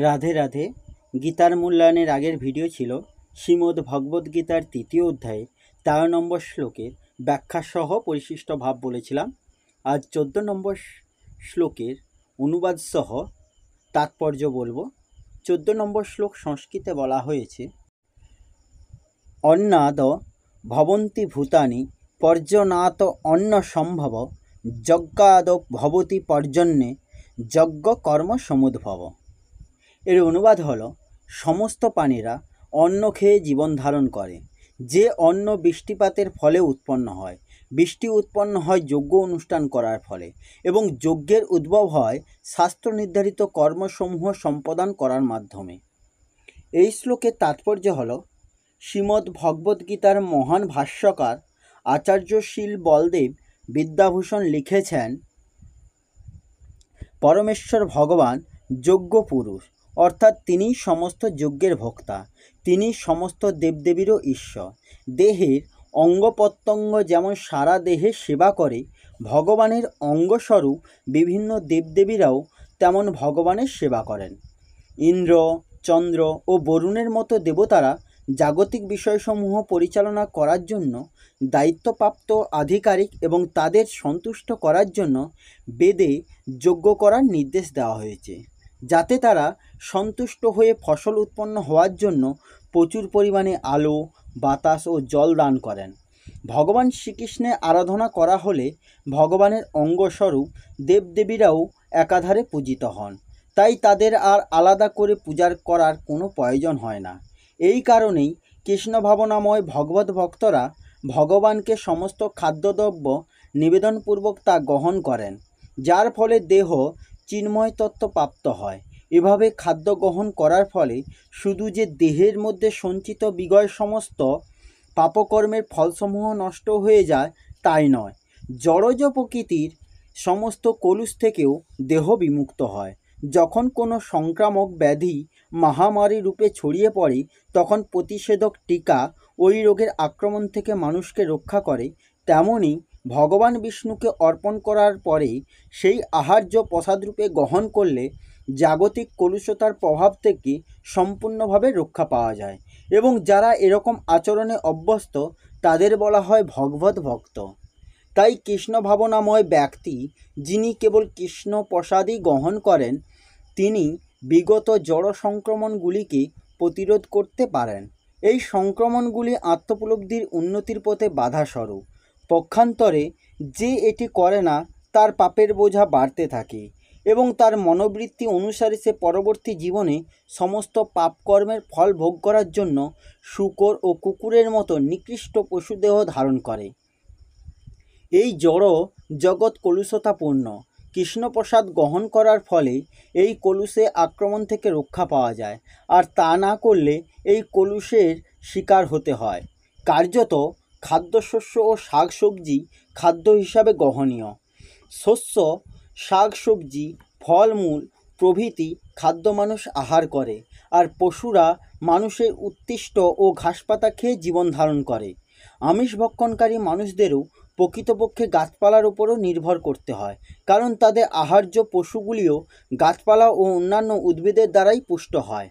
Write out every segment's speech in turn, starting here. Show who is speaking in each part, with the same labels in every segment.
Speaker 1: রাধে রাধে। গীতার মূল্যায়নের আগের ভিডিও ছিল শ্রীমদ্ ভগবদ্গীতার ৩য় অধ্যায়ে ১৩ নম্বর শ্লোকের ব্যাখ্যাসহ পরিশিষ্ট ভাব বলেছিলাম। আজ ১৪ নম্বর শ্লোকের অনুবাদ সহ তাৎপর্য বলবো। ১৪ নম্বর শ্লোক সংস্কৃতে বলা হয়েছে, অন্নাদ ভবন্তি ভূতানি পর্জনাত অন্ন সম্ভব যজ্ঞাদ ভবতি পর্জন্যে যজ্ঞ কর্ম সমুদ্ভব। এর অনুবাদ হলো, সমস্ত প্রাণীরা অন্ন খেয়ে জীবন ধারণ করে। যে অন্ন বৃষ্টিপাতের ফলে উৎপন্ন হয়, বৃষ্টি উৎপন্ন হয় যজ্ঞ অনুষ্ঠান করার ফলে, এবং যজ্ঞের উদ্ভব হয় শাস্ত্র নির্ধারিত কর্মসমূহ সম্পাদন করার মাধ্যমে। এই শ্লোকের তাৎপর্য হলো, শ্রীমদ্ ভগবদ্গীতার মহান ভাষ্যকার আচার্য শীল বলদেব বিদ্যাভূষণ লিখেছেন, পরমেশ্বর ভগবান যজ্ঞ পুরুষ, অর্থাৎ তিনি সমস্ত যজ্ঞের ভোক্তা। তিনি সমস্ত দেবদেবীরও ঈশ্বর। দেহের অঙ্গ প্রত্যঙ্গ যেমন সারা দেহের সেবা করে, ভগবানের অঙ্গস্বরূপ বিভিন্ন দেবদেবীরাও তেমন ভগবানের সেবা করেন। ইন্দ্র, চন্দ্র ও বরুণের মতো দেবতারা জাগতিক বিষয়সমূহ পরিচালনা করার জন্য দায়িত্বপ্রাপ্ত আধিকারিক, এবং তাদের সন্তুষ্ট করার জন্য বেদে যজ্ঞ করার নির্দেশ দেওয়া হয়েছে, যাতে তারা সন্তুষ্ট হয়ে ফসল উৎপন্ন হওয়ার জন্য প্রচুর পরিমাণে আলো, বাতাস ও জল দান করেন। ভগবান শ্রীকৃষ্ণের আরাধনা করা হলে ভগবানের অঙ্গস্বরূপ দেবদেবীরাও একাধারে পূজিত হন, তাই তাদের আর আলাদা করে পূজা করার কোনো প্রয়োজন হয় না। এই কারণেই কৃষ্ণ ভাবনাময় ভগবত ভক্তরা ভগবানকে সমস্ত খাদ্যদ্রব্য নিবেদনপূর্বক তা গ্রহণ করেন, যার ফলে দেহ চিন্ময় তত্ত্ব প্রাপ্ত হয়। এভাবে খাদ্য গ্রহণ করার ফলে শুধু যে দেহের মধ্যে সঞ্চিত বিগয় সমস্ত পাপকর্মের ফলসমূহ নষ্ট হয়ে যায় তাই নয়, জড়জ প্রকৃতির সমস্ত কলুষ থেকেও দেহ বিমুক্ত হয়। যখন কোনো সংক্রামক ব্যাধি মহামারী রূপে ছড়িয়ে পড়ে, তখন প্রতিষেধক টিকা ওই রোগের আক্রমণ থেকে মানুষকে রক্ষা করে। তেমনি ভগবান বিষ্ণুকে অর্পণ করার পরে সেই আহার্য প্রসাদরূপে গ্রহণ করলে জাগতিক কলুষতার প্রভাব থেকে সম্পূর্ণভাবে রক্ষা পাওয়া যায়, এবং যারা এরকম আচরণে অভ্যস্ত তাদের বলা হয় ভগবত ভক্ত। তাই কৃষ্ণ ভাবনাময় ব্যক্তি, যিনি কেবল কৃষ্ণ প্রসাদই গ্রহণ করেন, তিনি বিগত জড় সংক্রমণগুলিকে প্রতিরোধ করতে পারেন। এই সংক্রমণগুলি আত্মোপলব্ধির উন্নতির পথে বাধাস্বরূপ। পক্ষান্তরে যে এটি করে না, তার পাপের বোঝা বাড়তে থাকে, এবং তার মনোবৃত্তি অনুসারে সে পরবর্তী জীবনে সমস্ত পাপকর্মের ফল ভোগ করার জন্য শূকর ও কুকুরের মতো নিকৃষ্ট পশুদেহ ধারণ করে। এই জড় জগৎ কলুষতাপূর্ণ। কৃষ্ণপ্রসাদ গ্রহণ করার ফলে এই কলুষে আক্রমণ থেকে রক্ষা পাওয়া যায়, আর তা না করলে এই কলুষের শিকার হতে হয়। কার্যত খাদ্যশস্য ও শাকসবজি খাদ্য হিসাবে গ্রহণীয়। শস্য, শাকসবজি, ফলমূল প্রভৃতি খাদ্য মানুষ আহার করে, আর পশুরা মানুষের উৎকৃষ্ট ও ঘাসপাতা খেয়ে জীবন ধারণ করে। আমিষ ভক্ষণকারী মানুষদেরও প্রকৃতপক্ষে গাছপালার উপরও নির্ভর করতে হয়, কারণ তাদের আহার্য পশুগুলিও গাছপালা ও অন্যান্য উদ্ভিদের দ্বারাই পুষ্ট হয়।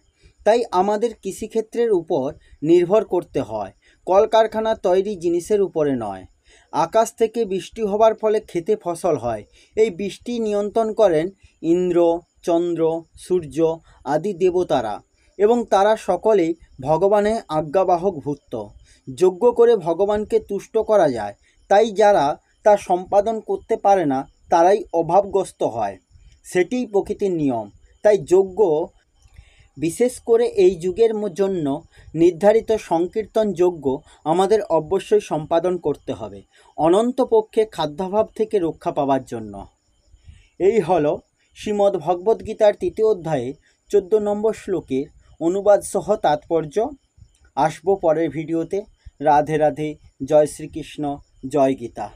Speaker 1: তাই আমাদের কৃষিক্ষেত্রের উপর নির্ভর করতে হয়, কলকারখানা তৈরি জিনিসের উপরে নয়। আকাশ থেকে বৃষ্টি হবার ফলে খেতে ফসল হয়। এই বৃষ্টি নিয়ন্ত্রণ করেন ইন্দ্র, চন্দ্র, সূর্য আদি দেবতারা, এবং তারা সকলেই ভগবানের আজ্ঞাবাহক ভূত। যজ্ঞ করে ভগবানকে তুষ্ট করা যায়, তাই যারা তা সম্পাদন করতে পারে না তারাই অভাবগ্রস্ত হয়। সেটিই প্রকৃতির নিয়ম। তাই যজ্ঞ, বিশেষ করে এই যুগের জন্য নির্ধারিত সংকীর্তন যজ্ঞ আমাদের অবশ্যই সম্পাদন করতে হবে, অনন্তপক্ষে খাদ্যাভাব থেকে রক্ষা পাওয়ার জন্য। এই হলো শ্রীমদ্ ভগবদ্গীতার ৩য় অধ্যায়ে ১৪ নম্বর শ্লোকের অনুবাদ সহ তাৎপর্য। আসবো পরের ভিডিওতে। রাধে রাধে। জয় শ্রীকৃষ্ণ। জয় গীতা।